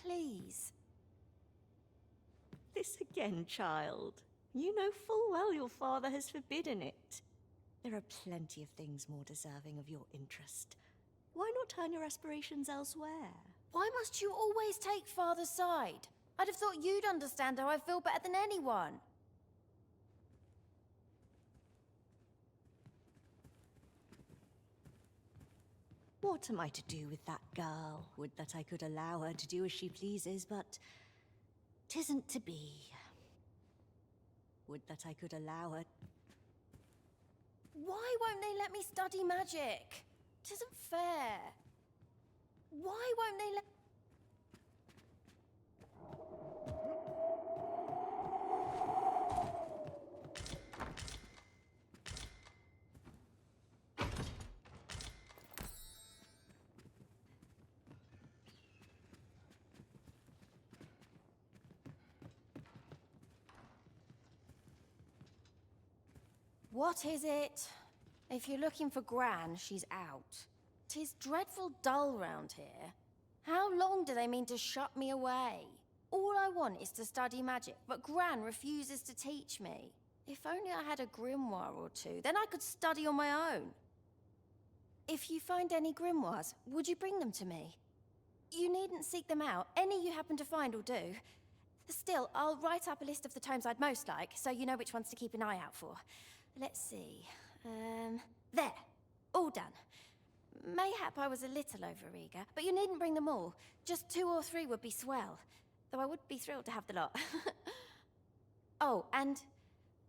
please. This again, child. You know full well your father has forbidden it. There are plenty of things more deserving of your interest. Why not turn your aspirations elsewhere? Why must you always take Father's side? I'd have thought you'd understand how I feel better than anyone. What am I to do with that girl? Would that I could allow her to do as she pleases, but 'tisn't to be. Would that I could allow her... Why won't they let me study magic? 'Tisn't fair. Why won't they let... What is it? If you're looking for Gran, she's out. 'Tis dreadful dull round here. How long do they mean to shut me away? All I want is to study magic, but Gran refuses to teach me. If only I had a grimoire or two, then I could study on my own. If you find any grimoires, would you bring them to me? You needn't seek them out. Any you happen to find will do. Still, I'll write up a list of the tomes I'd most like, so you know which ones to keep an eye out for. Let's see. There. All done. Mayhap I was a little overeager, but you needn't bring them all. Just 2 or 3 would be swell. Though I would be thrilled to have the lot. Oh, and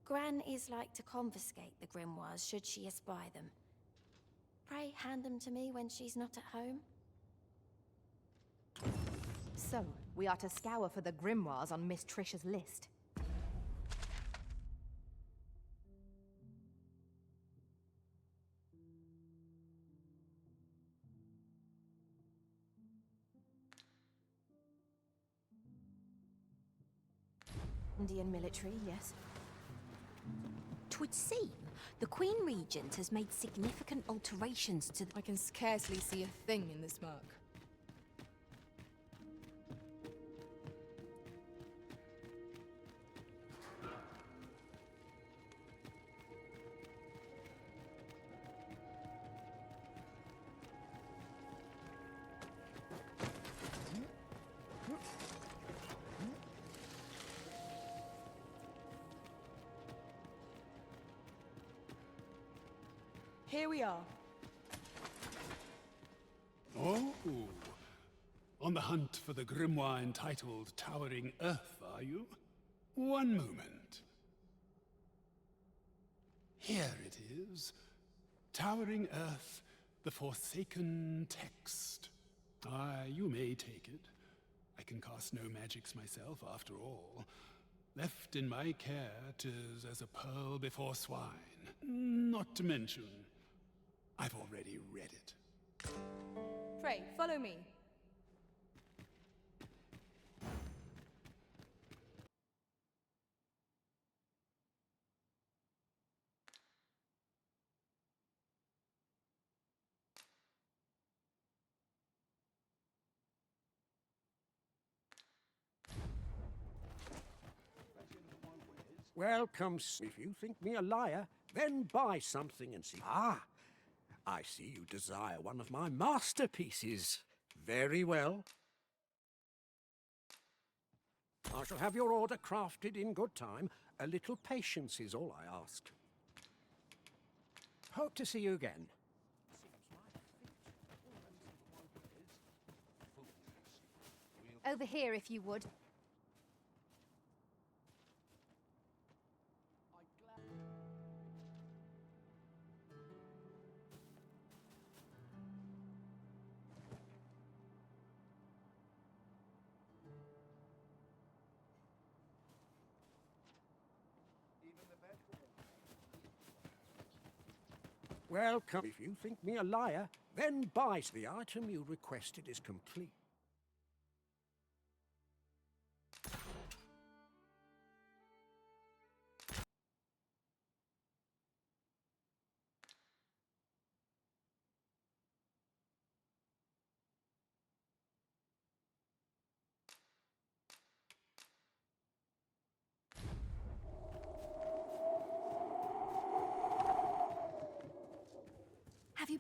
Gran is like to confiscate the grimoires should she espy them. Pray hand them to me when she's not at home. So, we are to scour for the grimoires on Miss Trish's list. Indian military, yes. 'Twould seem the Queen Regent has made significant alterations to the... I can scarcely see a thing in this murk. Here we are. Oh, on the hunt for the grimoire entitled Towering Earth, are you? One moment. Here it is. Towering Earth, the Forsaken Text. Aye, you may take it. I can cast no magics myself, after all. Left in my care, 'tis as a pearl before swine. Not to mention, I've already read it. Pray, follow me. Welcome. If you think me a liar, then buy something and see. Ah, I see you desire one of my masterpieces. Very well. I shall have your order crafted in good time. A little patience is all I ask. Hope to see you again. Over here, if you would. Welcome. If you think me a liar, then buy. The item you requested is complete.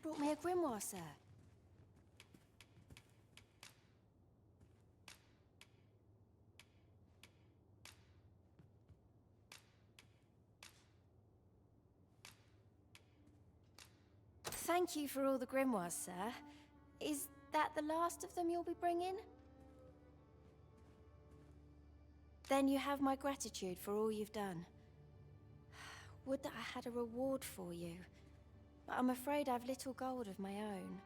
brought me a grimoire, sir? Thank you for all the grimoires, sir. Is that the last of them you'll be bringing? Then you have my gratitude for all you've done. Would that I had a reward for you. But I'm afraid I've little gold of my own.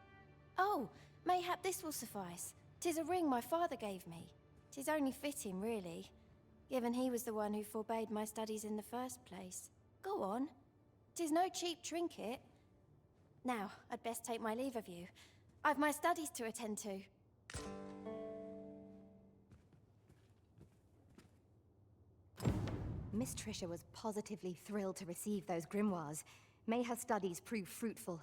Oh, mayhap this will suffice. 'Tis a ring my father gave me. 'Tis only fitting, really, given he was the one who forbade my studies in the first place. Go on. 'Tis no cheap trinket. Now, I'd best take my leave of you. I've my studies to attend to. Miss Trisha was positively thrilled to receive those grimoires. May her studies prove fruitful.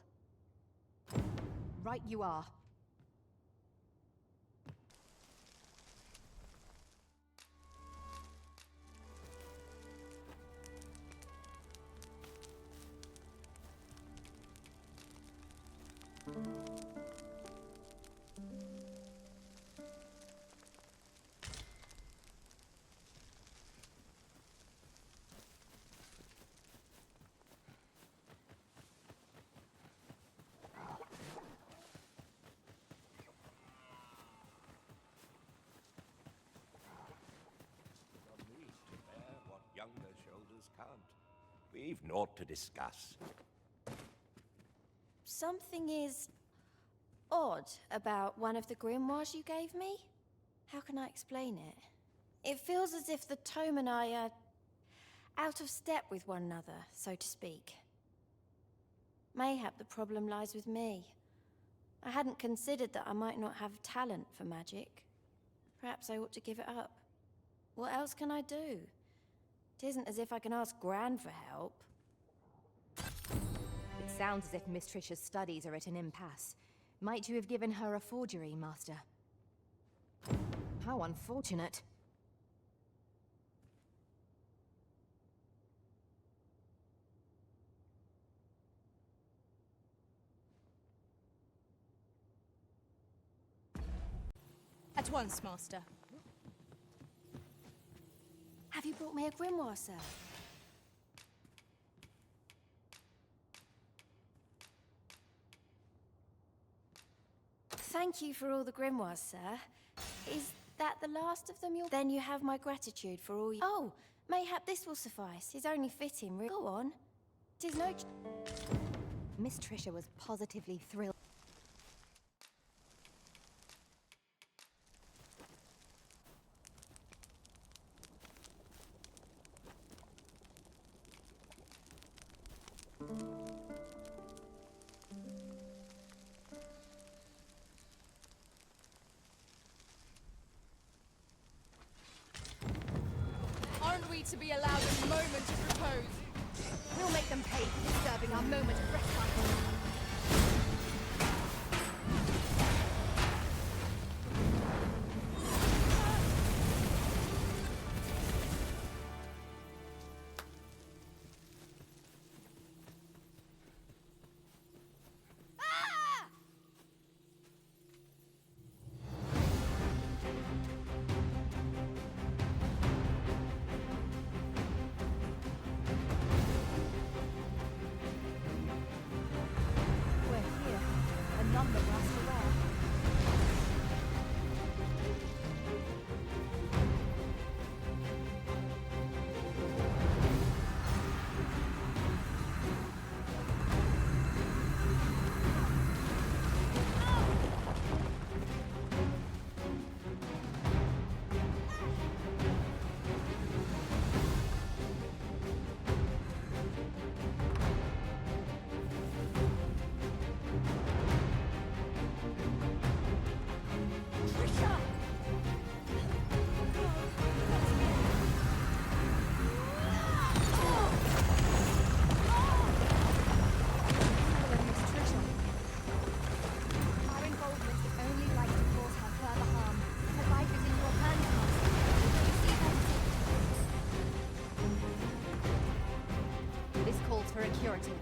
Right you are. On me to bear what younger shoulders can't. We've naught to discuss. Something is odd about one of the grimoires you gave me. How can I explain it? It feels as if the tome and I are out of step with one another, so to speak. Mayhap the problem lies with me. I hadn't considered that I might not have talent for magic. Perhaps I ought to give it up. What else can I do? It isn't as if I can ask Gran for help. It sounds as if Miss Trisha's studies are at an impasse. Might you have given her a forgery, Master? How unfortunate. At once, Master. Have you brought me a grimoire, sir? Thank you for all the grimoires, sir. Is that the last of them you'll... Then you have my gratitude for all you... Oh, mayhap this will suffice. It's only fitting, Go on. 'Tis no... Miss Trisha was positively thrilled. Aren't we to be allowed a moment of repose? We'll make them pay for disturbing our moment of respite. We're here, and none the worse for wear. Miss Trisha. Our involvement is only like to cause her further harm. Her life is in your hands, Master. You see that? This calls for a curative.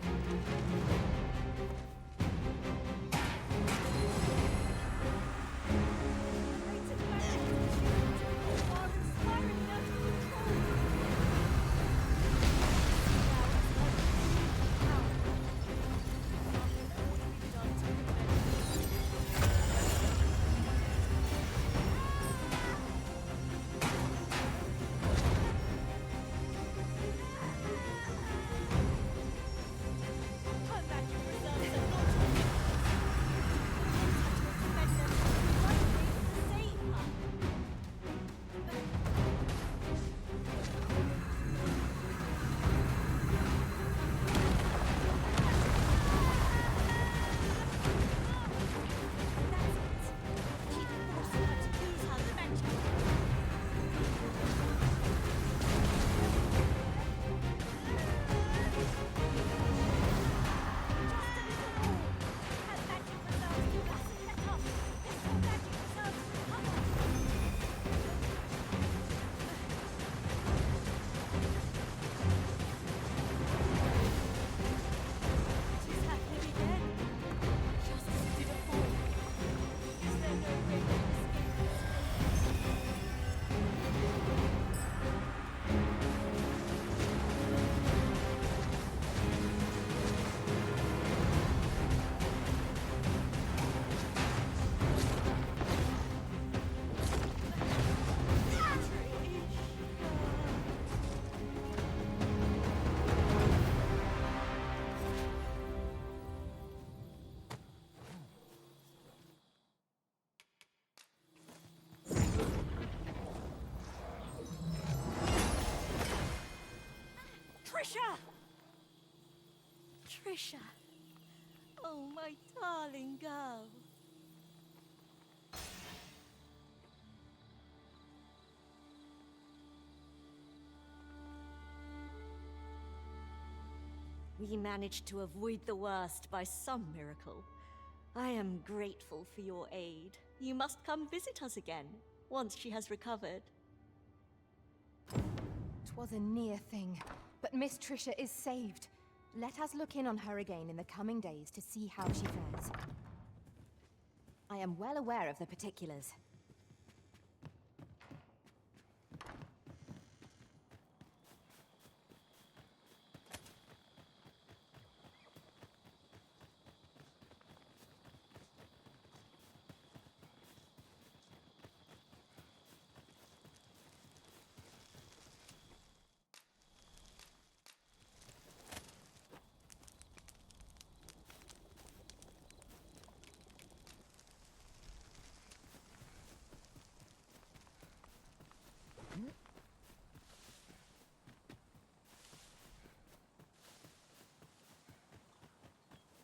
Trisha! Trisha. Oh, my darling girl. We managed to avoid the worst by some miracle. I am grateful for your aid. You must come visit us again, once she has recovered. 'Twas a near thing, but Miss Trisha is saved. Let us look in on her again in the coming days to see how she fares. I am well aware of the particulars.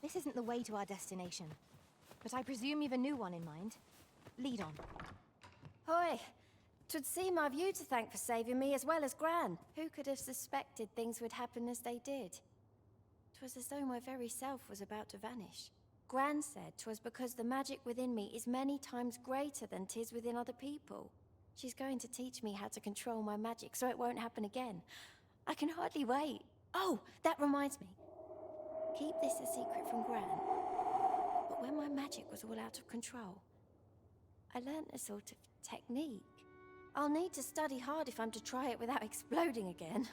This isn't the way to our destination, but I presume you've a new one in mind. Lead on. Hoy! 'Twould seem I've you to thank for saving me as well as Gran. Who could have suspected things would happen as they did? 'Twas as though my very self was about to vanish. Gran said 'twas because the magic within me is many times greater than 'tis within other people. She's going to teach me how to control my magic so it won't happen again. I can hardly wait. Oh, that reminds me. Keep this a secret from Gran. But when my magic was all out of control, I learnt a sort of technique. I'll need to study hard if I'm to try it without exploding again.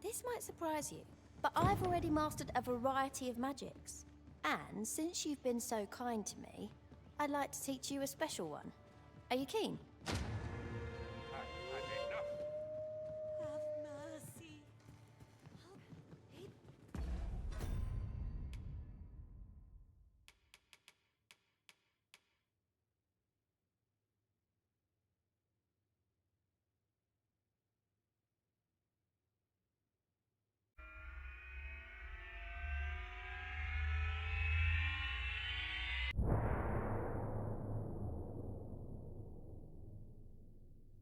This might surprise you, but I've already mastered a variety of magics. And since you've been so kind to me, I'd like to teach you a special one. Are you keen?